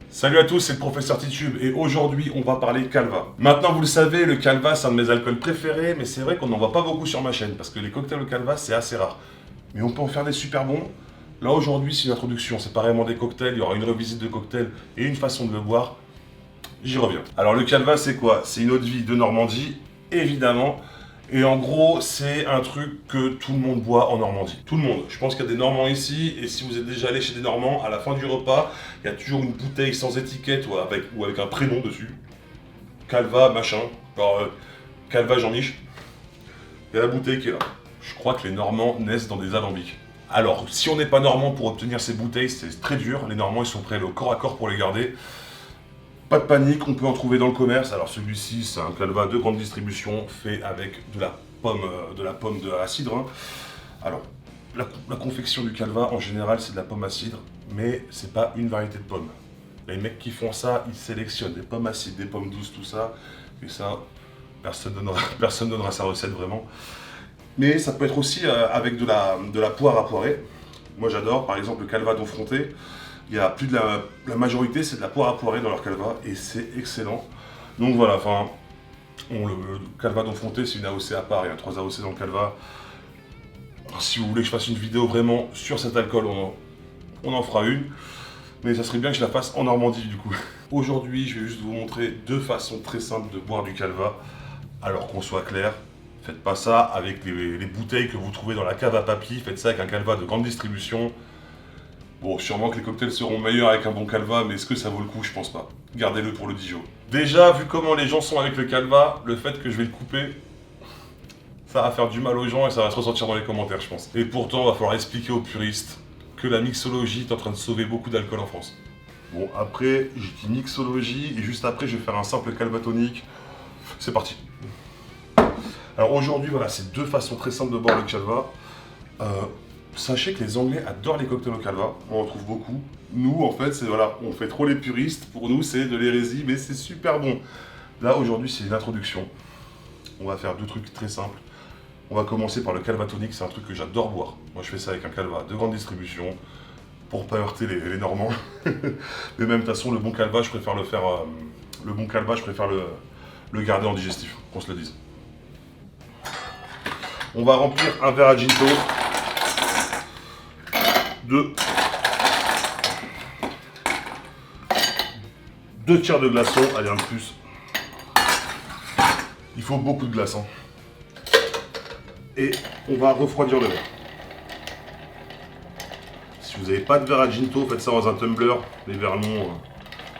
Salut à tous, c'est le professeur Titube et aujourd'hui on va parler Calva. Maintenant vous le savez, le Calva c'est un de mes alcools préférés, mais c'est vrai qu'on n'en voit pas beaucoup sur ma chaîne parce que les cocktails au Calva c'est assez rare. Mais on peut en faire des super bons. Là aujourd'hui c'est une introduction, séparément des cocktails, il y aura une revisite de cocktails et une façon de le boire. J'y reviens. Alors le Calva c'est quoi? C'est une eau de vie de Normandie, évidemment. Et en gros, c'est un truc que tout le monde boit en Normandie. Tout le monde. Je pense qu'il y a des Normands ici, et si vous êtes déjà allé chez des Normands, à la fin du repas, il y a toujours une bouteille sans étiquette ou avec un prénom dessus. Calva, machin. Alors, Calva Jean-Mich. Il y a la bouteille qui est là. Je crois que les Normands naissent dans des alambics. Alors, si on n'est pas normand pour obtenir ces bouteilles, c'est très dur. Les Normands, ils sont prêts au corps à corps pour les garder. Pas de panique, on peut en trouver dans le commerce. Alors celui-ci, c'est un Calva de grande distribution fait avec de la pomme de à cidre. Alors, la confection du Calva, en général, c'est de la pomme à cidre, mais c'est pas une variété de pommes. Les mecs qui font ça, ils sélectionnent des pommes acides, des pommes douces, tout ça. Et ça, personne donnera sa recette vraiment. Mais ça peut être aussi avec de la poire à poirer. Moi j'adore, par exemple, le Calva d'Onfronté. Il y a plus de la majorité, c'est de la poire à poirer dans leur calva et c'est excellent. Donc voilà, enfin, le calva d'Enfonté, c'est une AOC à part, il y a 3 AOC dans le calva. Si vous voulez que je fasse une vidéo vraiment sur cet alcool, on en fera une. Mais ça serait bien que je la fasse en Normandie du coup. Aujourd'hui, je vais juste vous montrer 2 façons très simples de boire du calva. Alors qu'on soit clair, faites pas ça avec les bouteilles que vous trouvez dans la cave à papy, faites ça avec un calva de grande distribution. Bon, sûrement que les cocktails seront meilleurs avec un bon calva, mais est-ce que ça vaut le coup? Je pense pas. Gardez-le pour le Dijon. Déjà, vu comment les gens sont avec le calva, le fait que je vais le couper, ça va faire du mal aux gens et ça va se ressentir dans les commentaires, je pense. Et pourtant, il va falloir expliquer aux puristes que la mixologie est en train de sauver beaucoup d'alcool en France. Bon, après, j'ai dit mixologie et juste après, je vais faire un simple calva tonique. C'est parti. Alors aujourd'hui, voilà, c'est 2 façons très simples de boire le calva. Sachez que les Anglais adorent les cocktails au calva, on en trouve beaucoup. Nous, en fait, c'est voilà, on fait trop les puristes. Pour nous, c'est de l'hérésie, mais c'est super bon. Là, aujourd'hui, c'est une introduction. On va faire 2 trucs très simples. On va commencer par le calva tonique, c'est un truc que j'adore boire. Moi, je fais ça avec un calva de grande distribution pour pas heurter les Normands. Mais même de toute façon, le bon calva, je préfère le faire. Le bon calva, je préfère le garder en digestif, qu'on se le dise. On va remplir un verre à ginto. 2 tiers de glaçons, allez un de plus. Il faut beaucoup de glaçons. Et on va refroidir le verre. Si vous n'avez pas de verre à ginto, faites ça dans un tumbler, les verres longs,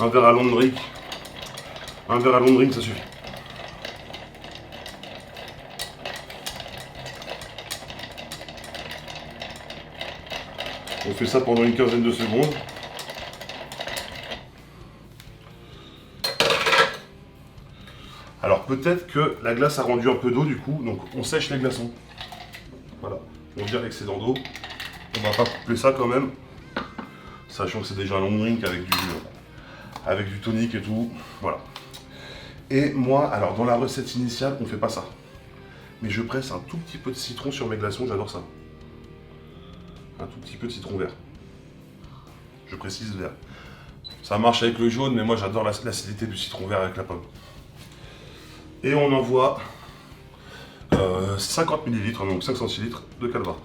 un verre à long drink. Un verre à long drink, ça suffit. On fait ça pendant une quinzaine de secondes. Alors peut-être que la glace a rendu un peu d'eau du coup, donc on sèche les glaçons. Voilà, on vire l'excédent d'eau. On va pas couper ça quand même, sachant que c'est déjà un long drink avec du tonique et tout. Voilà. Et moi, alors dans la recette initiale, on fait pas ça. Mais je presse un tout petit peu de citron sur mes glaçons, j'adore ça. Un tout petit peu de citron vert. Je précise vert. Ça marche avec le jaune, mais moi j'adore l'acidité du citron vert avec la pomme. Et on envoie 50 ml, donc 5 centilitres de calva.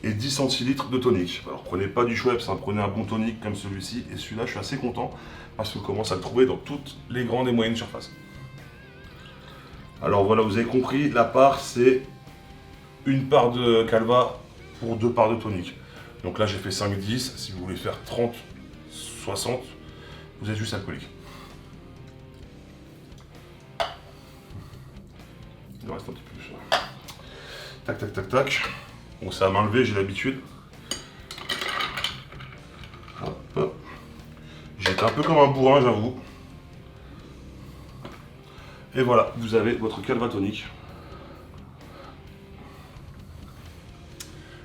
Et 10 centilitres de tonique. Alors prenez pas du Schweppes, hein, prenez un bon tonique comme celui-ci. Et celui-là, je suis assez content parce qu'on commence à le trouver dans toutes les grandes et moyennes surfaces. Alors voilà, vous avez compris, la part c'est une part de calva pour 2 parts de tonique. Donc là j'ai fait 5-10, si vous voulez faire 30-60, vous êtes juste alcoolique. Il en reste un petit peu. Tac tac tac tac. Bon, c'est à main levée, j'ai l'habitude. J'étais un peu comme un bourrin, j'avoue. Et voilà, vous avez votre calva tonique.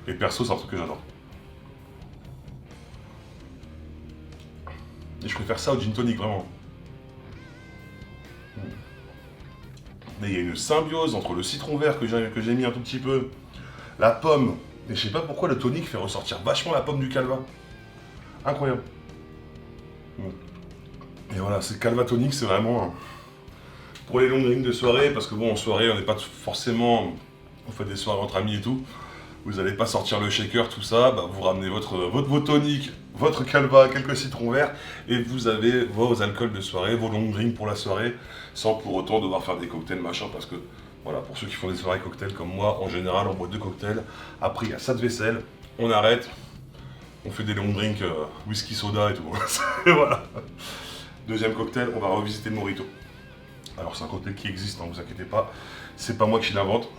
Et perso, c'est un truc que j'adore. Et je préfère ça au gin tonic, vraiment. Mais il y a une symbiose entre le citron vert que j'ai mis un tout petit peu, la pomme, et je sais pas pourquoi le tonic fait ressortir vachement la pomme du calva. Incroyable. Et voilà, c'est calva tonic, c'est vraiment pour les longues drinks de soirée, parce que bon, en soirée, on n'est pas forcément, on fait des soirées entre amis et tout. Vous n'allez pas sortir le shaker, tout ça, bah, vous ramenez vos toniques, votre calva, quelques citrons verts, et vous avez vos alcools de soirée, vos long drinks pour la soirée, sans pour autant devoir faire des cocktails machin, parce que voilà, pour ceux qui font des soirées cocktails comme moi, en général, on boit 2 cocktails, après il y a ça de vaisselle, on arrête, on fait des long drinks, whisky soda et tout. Et voilà. Deuxième cocktail, on va revisiter le Mojito. Alors c'est un cocktail qui existe, ne vous inquiétez pas, c'est pas moi qui l'invente.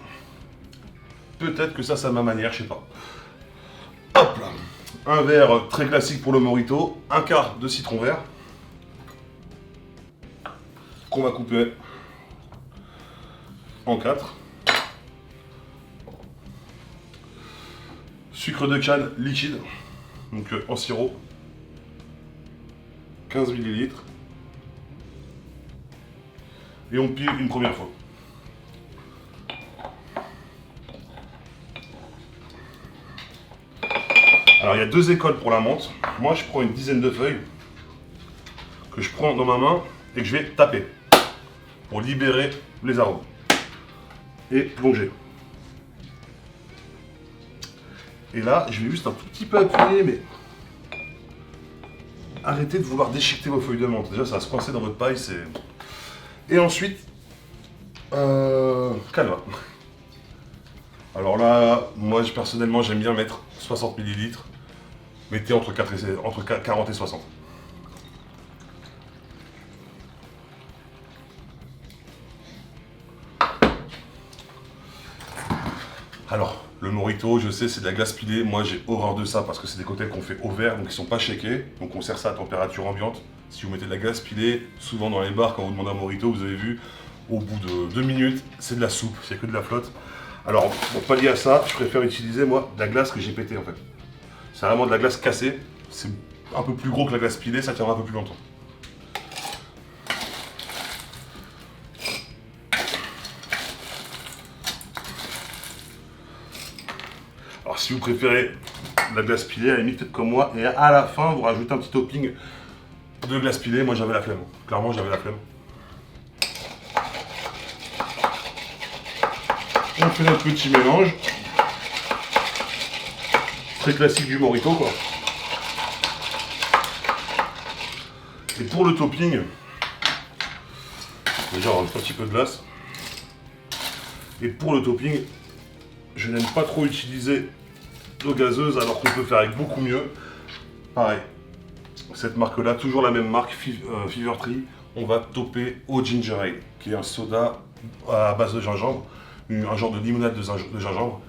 Peut-être que ça c'est ma manière, je sais pas. Hop là. Un verre très classique pour le Mojito, un quart de citron vert, qu'on va couper en 4. Sucre de canne liquide, donc en sirop, 15 ml. Et on pile une première fois. Alors il y a 2 écoles pour la menthe. Moi je prends une dizaine de feuilles que je prends dans ma main et que je vais taper pour libérer les arômes et plonger. Et là je vais juste un tout petit peu appuyer, mais arrêtez de vouloir déchiqueter vos feuilles de menthe. Déjà ça va se coincer dans votre paille, c'est... Et ensuite, calva. Alors là, moi personnellement j'aime bien mettre 60 ml. Mettez entre 40 et 60. Alors, le Mojito, je sais, c'est de la glace pilée. Moi, j'ai horreur de ça parce que c'est des cocktails qu'on fait au verre, donc ils sont pas shakés. Donc on sert ça à température ambiante. Si vous mettez de la glace pilée, souvent dans les bars, quand vous demandez un Mojito, vous avez vu, au bout de 2 minutes, c'est de la soupe, c'est que de la flotte. Alors, pour pallier à ça, je préfère utiliser, moi, de la glace que j'ai pétée, en fait. C'est vraiment de la glace cassée. C'est un peu plus gros que la glace pilée, ça tiendra un peu plus longtemps. Alors, si vous préférez la glace pilée, à la limite, faites comme moi. Et à la fin, vous rajoutez un petit topping de glace pilée. Moi, j'avais la flemme. Clairement, j'avais la flemme. On fait notre petit mélange. Très classique du Mojito, quoi. Et pour le topping, déjà on rajoute un petit peu de glace. Et pour le topping, je n'aime pas trop utiliser d'eau gazeuse alors qu'on peut faire avec beaucoup mieux. Pareil, cette marque-là, toujours la même marque, Fever Tree, on va topper au ginger ale, qui est un soda à base de gingembre, un genre de limonade de gingembre,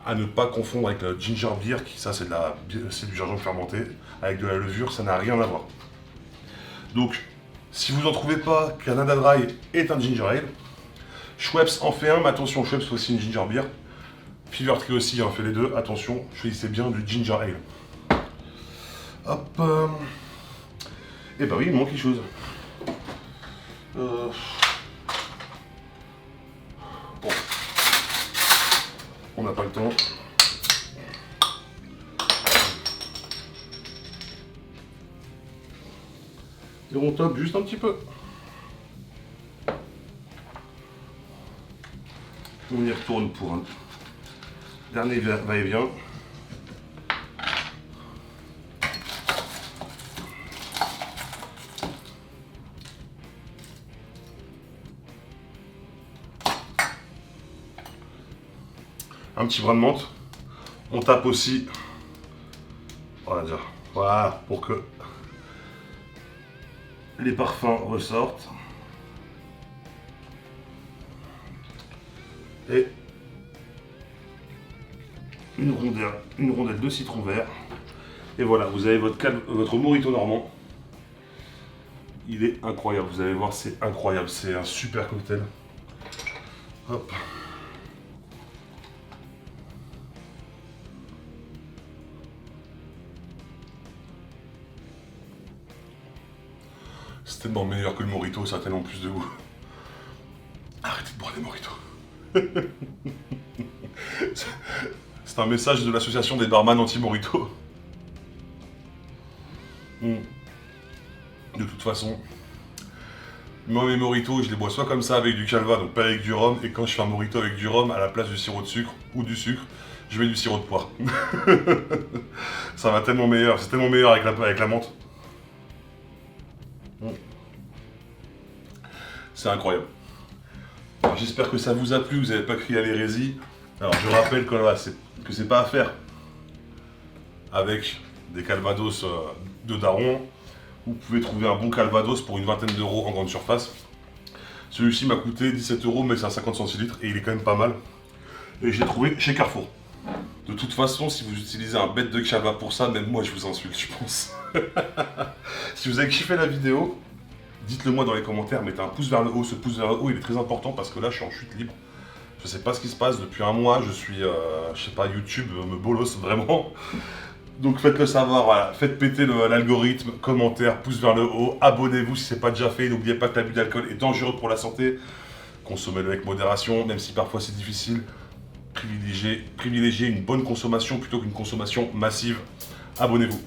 à ne pas confondre avec le ginger beer, qui ça c'est du gingembre fermenté, avec de la levure, ça n'a rien à voir. Donc, si vous n'en trouvez pas, Canada Dry est un ginger ale. Schweppes en fait un, mais attention, Schweppes fait aussi une ginger beer. Fever Tree aussi en fait les deux, attention, choisissez bien du ginger ale. Hop. Et bah oui, il manque quelque chose. Bon. On n'a pas le temps. Et on top juste un petit peu. On y retourne pour un dernier va-et-vient. Un petit brin de menthe. On tape aussi. Voilà, déjà. Voilà, pour que les parfums ressortent. Et une rondelle de citron vert. Et voilà, vous avez votre Mojito normand. Il est incroyable, vous allez voir, c'est incroyable. C'est un super cocktail. Hop. C'est tellement meilleur que le Mojito, ça a tellement plus de goût. Arrêtez de boire des C'est un message de l'association des barman anti-morito. De toute façon, moi mes moritos, je les bois soit comme ça avec du calva, donc pas avec du rhum, et quand je fais un morito avec du rhum, à la place du sirop de sucre ou du sucre, je mets du sirop de poire. Ça va tellement meilleur, c'est tellement meilleur avec la menthe. C'est incroyable. J'espère que ça vous a plu, vous n'avez pas crié à l'hérésie. Alors je rappelle que c'est pas à faire avec des calvados de daron. Vous pouvez trouver un bon calvados pour une vingtaine d'euros en grande surface. Celui-ci m'a coûté 17 euros, mais c'est à 50 centilitres et il est quand même pas mal. Et je l'ai trouvé chez Carrefour. De toute façon, si vous utilisez un bête de calva pour ça, même moi je vous insulte, je pense. Si vous avez kiffé la vidéo, dites-le moi dans les commentaires, mettez un pouce vers le haut. Ce pouce vers le haut, il est très important parce que là, je suis en chute libre. Je sais pas ce qui se passe, depuis un mois, je suis, je sais pas, YouTube me bolosse vraiment. Donc faites-le savoir, voilà. Faites péter l'algorithme, commentaire, pouce vers le haut, abonnez-vous si ce n'est pas déjà fait. N'oubliez pas que l'abus d'alcool est dangereux pour la santé. Consommez-le avec modération, même si parfois c'est difficile. Privilégiez une bonne consommation plutôt qu'une consommation massive. Abonnez-vous.